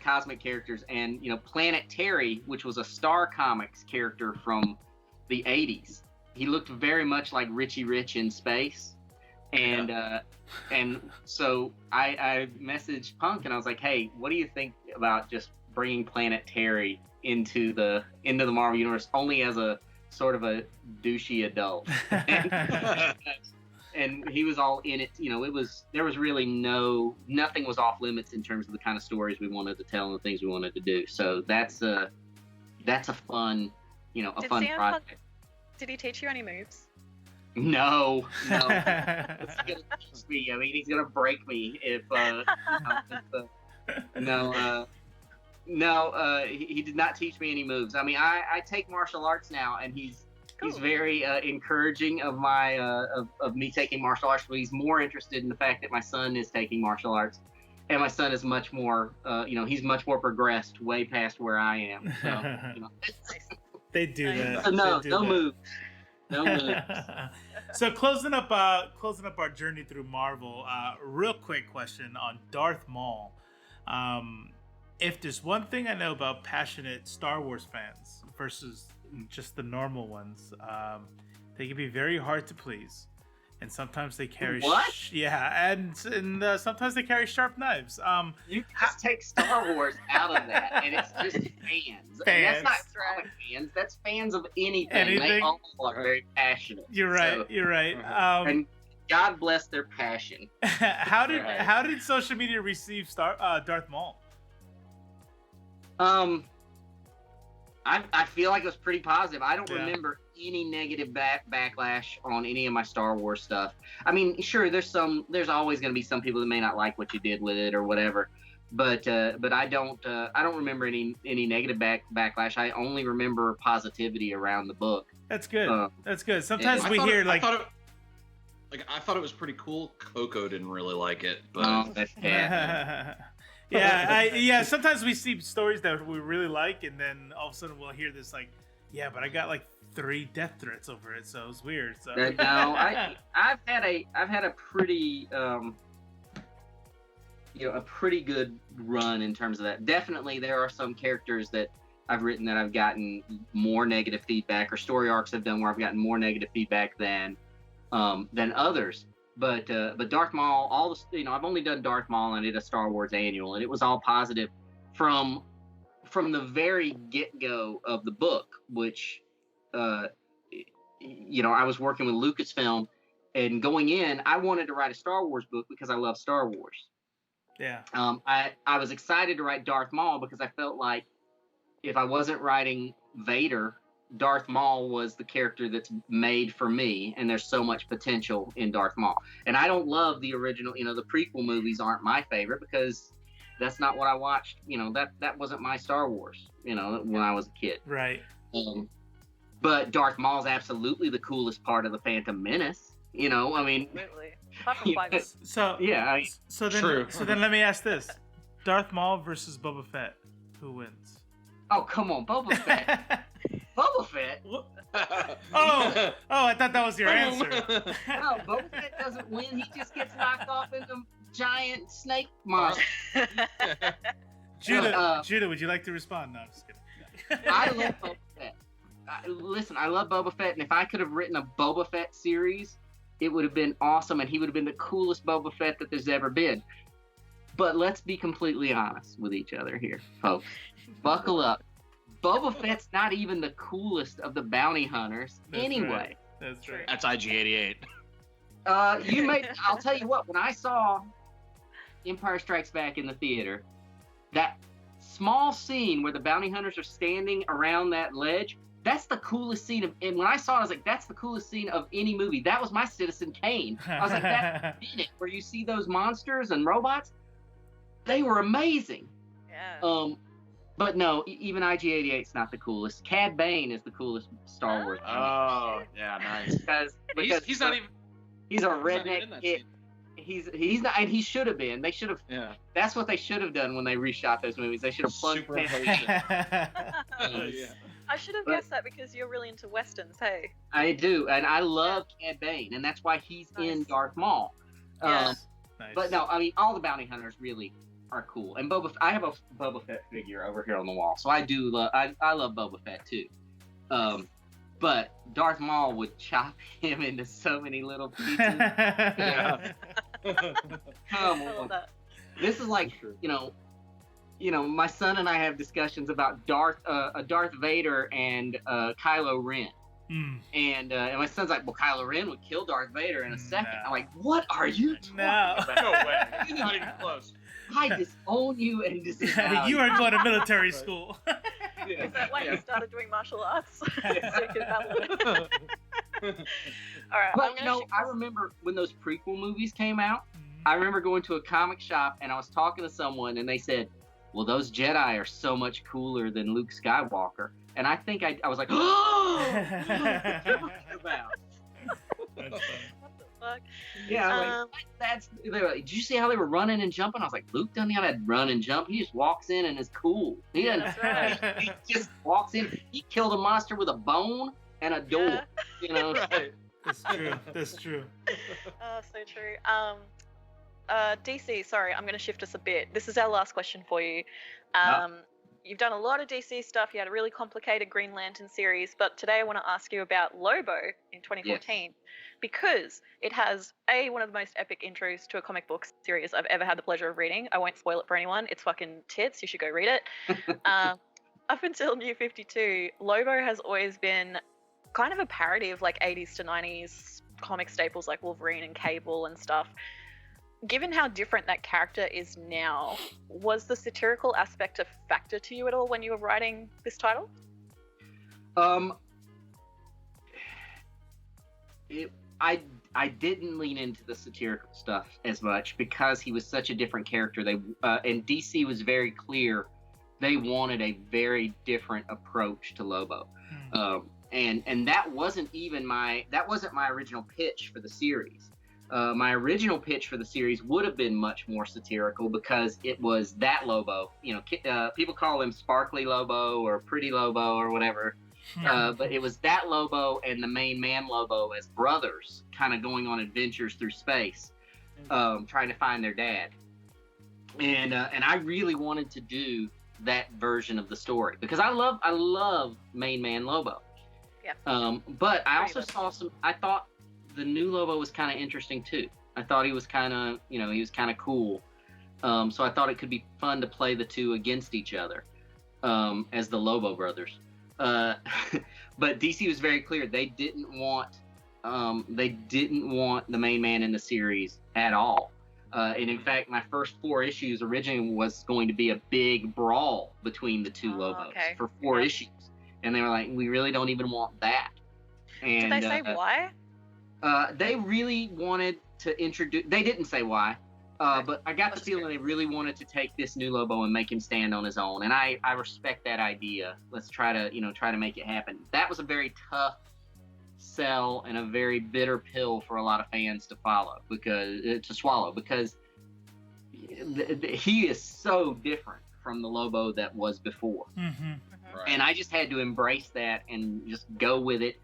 cosmic characters, and Planet Terry, which was a Star Comics character from the 80s, he looked very much like Richie Rich in space, and so I messaged Punk and I was like, hey, what do you think about just bringing Planet Terry into the Marvel universe only as a sort of a douchey adult? And he was all in it. There was really nothing was off limits in terms of the kind of stories we wanted to tell and the things we wanted to do. So that's a fun, fun project. Did he teach you any moves? No. He's gonna teach me. I mean, he's gonna break me if. He did not teach me any moves. I mean, I take martial arts now, and he's very encouraging of my of me taking martial arts. But he's more interested in the fact that my son is taking martial arts, and my son is much more, he's much more progressed, way past where I am. So, They do that. So no moves. No moves. So closing up our journey through Marvel. Real quick question on Darth Maul. If there's one thing I know about passionate Star Wars fans versus just the normal ones, they can be very hard to please, and sometimes they carry and sometimes they carry sharp knives. You can just take Star Wars out of that, and it's just fans. And that's not comic fans. That's fans of anything. They all are very passionate. You're right. So, you're right. And God bless their passion. How did social media receive Darth Maul? I feel like it was pretty positive. I don't remember any negative backlash on any of my Star Wars stuff. I mean, sure, there's always going to be some people that may not like what you did with it or whatever, but I don't remember any negative backlash. I only remember positivity around the book. That's good. That's good. Sometimes we hear I thought it was pretty cool. Coco didn't really like it, but that's bad. Sometimes we see stories that we really like, and then all of a sudden we'll hear this but I got like 3 death threats over it, so it's weird. So no, I've had a pretty a pretty good run in terms of that. Definitely there are some characters that I've written that I've gotten more negative feedback, or story arcs I've done where I've gotten more negative feedback than others. But Darth Maul, I've only done Darth Maul, and I did a Star Wars annual, and it was all positive from the very get-go of the book, which I was working with Lucasfilm, and going in, I wanted to write a Star Wars book because I love Star Wars. Yeah. I was excited to write Darth Maul because I felt like if I wasn't writing Vader, Darth Maul was the character that's made for me, and there's so much potential in Darth Maul. And I don't love the original, the prequel movies aren't my favorite because that's not what I watched. That wasn't my Star Wars, when I was a kid. Right. But Darth Maul's absolutely the coolest part of the Phantom Menace. Absolutely. So then let me ask this: Darth Maul versus Boba Fett, who wins? Oh, come on, Boba Fett. Boba Fett? I thought that was your answer. No, Boba Fett doesn't win. He just gets knocked off into giant snake monster. Judah, would you like to respond? No, I'm just kidding. I love Boba Fett. Listen, I love Boba Fett, and if I could have written a Boba Fett series, it would have been awesome, and he would have been the coolest Boba Fett that there's ever been. But let's be completely honest with each other here, folks. Buckle up. Boba Fett's not even the coolest of the bounty hunters anyway. Right. That's right. That's IG-88. I'll tell you what, when I saw Empire Strikes Back in the theater, that small scene where the bounty hunters are standing around that ledge, that's the coolest scene and when I saw it, I was like, that's the coolest scene of any movie. That was my Citizen Kane. I was like, that's it, where you see those monsters and robots. They were amazing. Yeah. But no, even IG-88's not the coolest. Cad Bane is the coolest Star Wars. Oh, yeah, nice. Because He's not even. He's a He's not even redneck in that kid. scene. He's not, and he should have been. They should have. Yeah. That's what they should have done when they reshot those movies. They should have plugged. Super yeah. I should have guessed that because you're really into westerns. Hey. I do, and I love Cad Bane, and that's why he's in Darth Maul. Yeah. Nice. But no, I mean, all the bounty hunters really are cool. And I have a Boba Fett figure over here on the wall, so I do love. I love Boba Fett too. But Darth Maul would chop him into so many little pieces. Yeah. Come I love on. that. This is like, you know, my son and I have discussions about Darth Vader and Kylo Ren. Mm. And my son's like, well, Kylo Ren would kill Darth Vader in a second. I'm like, what are you talking No. about? No way. He's not even close. I disown you and disavow You are going to military school. Is that why you started doing martial arts? So you could battle it. All right. But you know, I remember when those prequel movies came out, I remember going to a comic shop and I was talking to someone and they said, well, those Jedi are so much cooler than Luke Skywalker. And I think I was like, oh, what are you talking about? That's What the fuck? Yeah, I was like, they were like, did you see how they were running and jumping? I was like, Luke doesn't know how to run and jump. He just walks in and is cool. He doesn't. That's right. He just walks in. He killed a monster with a bone and a door. Yeah. You know. Right. That's true. That's true. So true. DC, sorry, I'm going to shift us a bit. This is our last question for you. You've done a lot of DC stuff. You had a really complicated Green Lantern series, but today I want to ask you about Lobo in 2014 because it has one of the most epic intros to a comic book series I've ever had the pleasure of reading. I won't spoil it for anyone. It's fucking tits. You should go read it. Up until New 52, Lobo has always been kind of a parody of like 80s to 90s comic staples like Wolverine and Cable and stuff. Given how different that character is now, was the satirical aspect a factor to you at all when you were writing this title? I didn't lean into the satirical stuff as much because he was such a different character. And DC was very clear they wanted a very different approach to Lobo. And that wasn't my original pitch for the series. My original pitch for the series would have been much more satirical because it was that Lobo. You know, people call him Sparkly Lobo or Pretty Lobo or whatever. But it was that Lobo and the main man Lobo as brothers, kind of going on adventures through space, trying to find their dad. And I really wanted to do that version of the story because I love main man Lobo. Yeah. But I also saw I thought the new Lobo was kind of interesting too. I thought he was kind of cool. So I thought it could be fun to play the two against each other as the Lobo brothers. But DC was very clear. They didn't want the main man in the series at all. And in fact, my first 4 issues originally was going to be a big brawl between the two Lobos for 4 issues. And they were like, we really don't even want that. And, did they say why? They really wanted to introduce. They didn't say why, but I got the feeling they really wanted to take this new Lobo and make him stand on his own. And I respect that idea. Let's try to make it happen. That was a very tough sell and a very bitter pill for a lot of fans to swallow because he is so different from the Lobo that was before. Mm-hmm. Right. And I just had to embrace that and just go with it.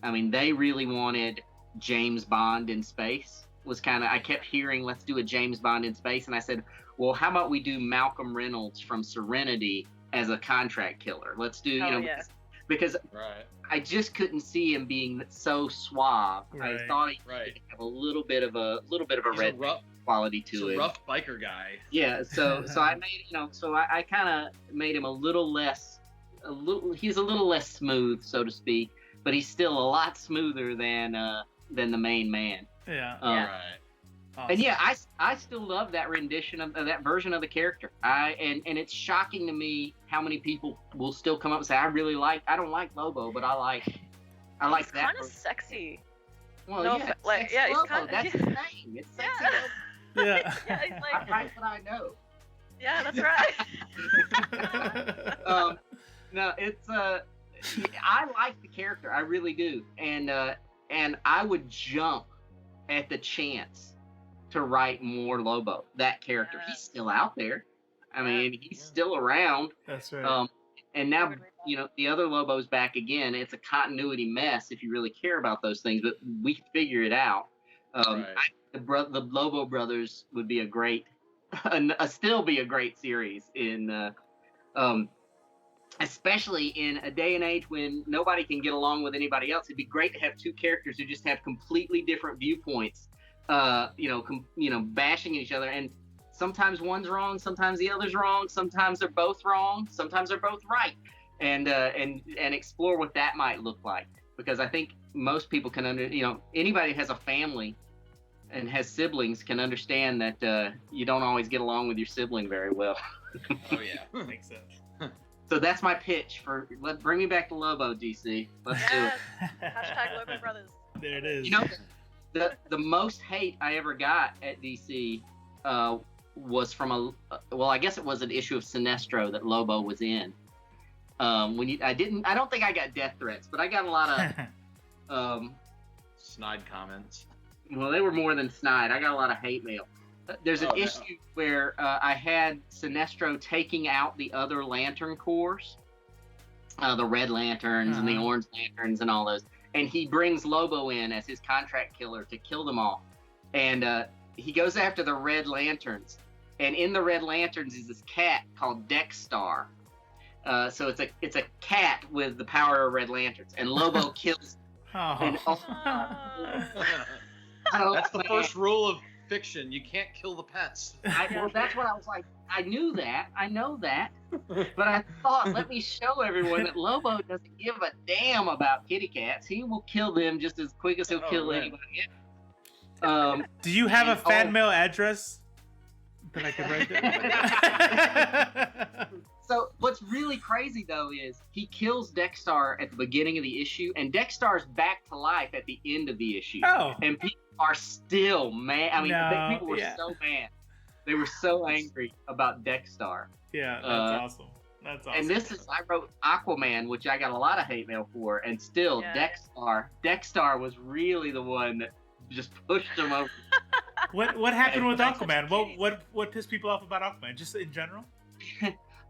I mean, they really wanted James Bond in space. I kept hearing, let's do a James Bond in space. And I said, well, how about we do Malcolm Reynolds from Serenity as a contract killer? Let's do, because Right. I just couldn't see him being so suave. Right. I thought he Right. would have a little bit of a He's red quality He's to a him. rough biker guy. Yeah, so I made I kind of made him a little less, he's a little less smooth, so to speak, but he's still a lot smoother than the main man. Yeah. Right. Awesome. And yeah, I still love that rendition of that version of the character. And it's shocking to me how many people will still come up and say, I don't like Lobo, but I like He's that. kind of sexy. Well, no, yeah, like, Sexy yeah, he's Lobo, kind of. that's his name. It's sexy. Yeah. Lobo. Yeah. Yeah, he's I like. write what I know. Yeah, that's right. No, it's I like the character, I really do, and I would jump at the chance to write more Lobo. That character, Yeah. he's still out there. I mean, he's still around. That's right. And now the other Lobo's back again. It's a continuity mess if you really care about those things, but we figure it out. Right. The Lobo brothers would be still be a great series in. Especially in a day and age when nobody can get along with anybody else, it'd be great to have two characters who just have completely different viewpoints, bashing each other. And sometimes one's wrong, sometimes the other's wrong, sometimes they're both wrong, sometimes they're both right, and explore what that might look like. Because I think most people can anybody who has a family and has siblings can understand that you don't always get along with your sibling very well. Oh yeah. Makes sense. So that's my pitch for bring me back to Lobo, DC. Let's do it. Yes. Hashtag Lobo Brothers. There it is. The most hate I ever got at DC was from I guess it was an issue of Sinestro that Lobo was in. I don't think I got death threats, but I got a lot of snide comments. Well, they were more than snide. I got a lot of hate mail. There's an issue where I had Sinestro taking out the other Lantern Corps, the Red Lanterns and the Orange Lanterns and all those, and he brings Lobo in as his contract killer to kill them all. And he goes after the Red Lanterns, and in the Red Lanterns is this cat called Dexstar. So it's a cat with the power of Red Lanterns, and Lobo kills. Oh. That's the first rule of fiction. You can't kill the pets. Well, that's what I was like. I know that, but I thought, let me show everyone that Lobo doesn't give a damn about kitty cats. He will kill them just as quick as he'll kill anybody else. Do you have a fan mail address that I could write down? So what's really crazy though is he kills Dexstar at the beginning of the issue, and Dexstar's back to life at the end of the issue. Oh. And people are still mad. I mean, people were so mad. They were so angry about Dexstar. Yeah, that's awesome. That's awesome. And I wrote Aquaman, which I got a lot of hate mail for, and still Dexstar was really the one that just pushed him over. What happened with Aquaman? What pissed people off about Aquaman? Just in general?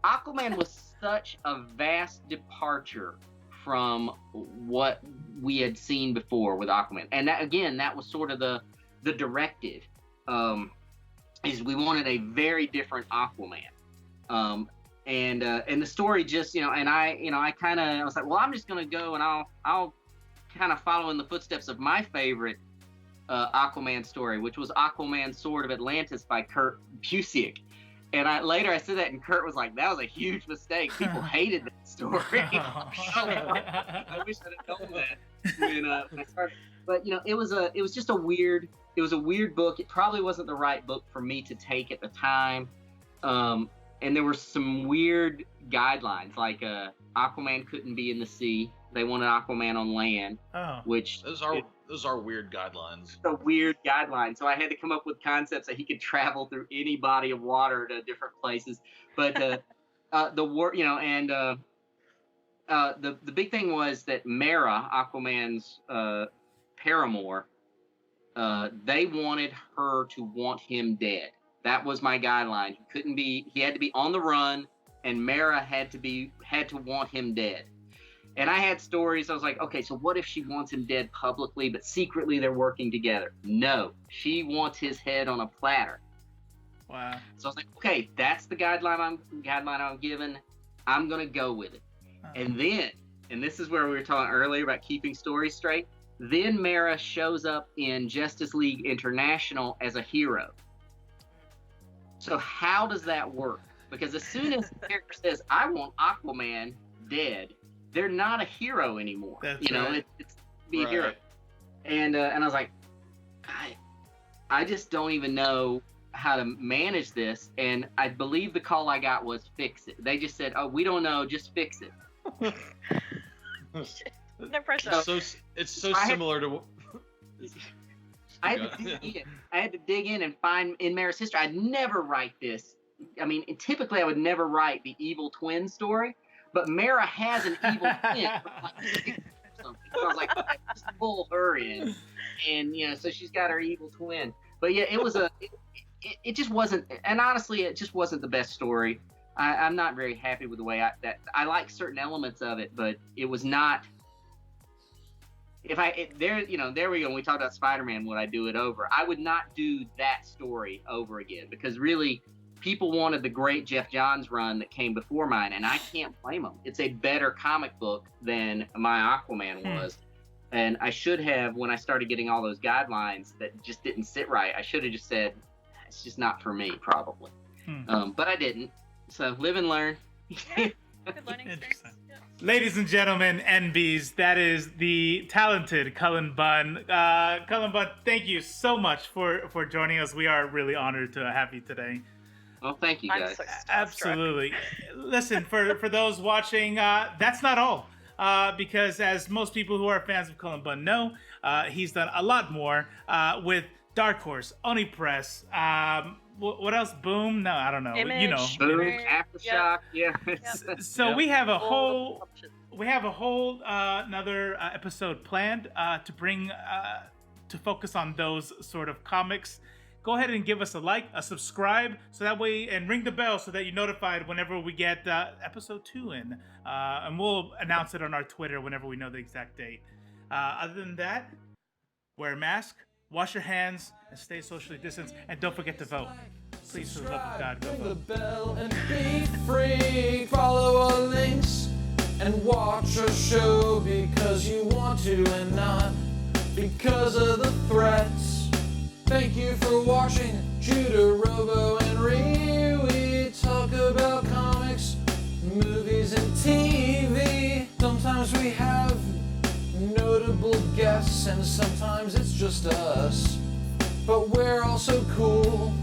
Aquaman was such a vast departure from what we had seen before with Aquaman, and that was sort of the directive. Is we wanted a very different Aquaman, and the story just and I was like, well, I'm just gonna go and I'll kind of follow in the footsteps of my favorite Aquaman story, which was Aquaman Sword of Atlantis by Kurt Busiek. And I said that, and Kurt was like, that was a huge mistake. People hated that story. I wish I'd have known that when I started. But it was just a weird book. It probably wasn't the right book for me to take at the time. And there were some weird guidelines, like Aquaman couldn't be in the sea. They wanted Aquaman on land, which those are weird guidelines. A weird guideline. So I had to come up with concepts that he could travel through any body of water to different places. But the big thing was that Mera, Aquaman's paramour, they wanted her to want him dead. That was my guideline. He had to be on the run, and Mera had to want him dead. And I had stories. I was like, okay, so what if she wants him dead publicly, but secretly they're working together? No, she wants his head on a platter. Wow. So I was like, okay, that's the guideline I'm given. I'm gonna go with it. And then and this is where we were talking earlier about keeping stories straight. Then Mara shows up in Justice League International as a hero. So how does that work? Because as soon as the character says, I want Aquaman dead, they're not a hero anymore. That's right. It's to be a hero. And I was like, I just don't even know how to manage this. And I believe the call I got was fix it. They just said, oh, we don't know, just fix it. No pressure. It's so similar to. I had to dig in and find in Mara's history. I'd never write this. I mean, typically I would never write the evil twin story, but Mara has an evil twin. So I was like, just pull her in, and so she's got her evil twin. But yeah, it was it just wasn't, and honestly, it just wasn't the best story. I'm not very happy with the way I like certain elements of it, but it was not. There we go. When we talked about Spider-Man, would I do it over? I would not do that story over again, because really, people wanted the great Jeff Johns run that came before mine, and I can't blame them. It's a better comic book than my Aquaman was. And I should have, when I started getting all those guidelines that just didn't sit right, I should have just said, it's just not for me, probably. But I didn't. So live and learn. Good learning experience. Yeah. Ladies and gentlemen, NBs, that is the talented Cullen Bunn. Cullen Bunn, thank you so much for joining us. We are really honored to have you today. Well, thank you, guys. I'm so starstruck. Absolutely. Listen, for those watching, that's not all. Because as most people who are fans of Cullen Bunn know, he's done a lot more with Dark Horse, Oni Press, what else? Boom? No, I don't know. Image, Boom, Aftershock, yeah. So we have a whole another episode planned to bring to focus on those sort of comics. Go ahead and give us a like, a subscribe, so that way, and ring the bell so that you're notified whenever we get episode 2 in. And we'll announce it on our Twitter whenever we know the exact date. Other than that, wear a mask, wash your hands, and stay socially distanced. And don't forget to vote. Please, for the love of God, go Ring the vote. bell and be free. Follow our links and watch our show because you want to and not because of the threats. Thank you for watching Judah, Robo, and Ree. We talk about comics, movies, and TV. Sometimes we have notable guests, and sometimes it's just us. But we're also cool.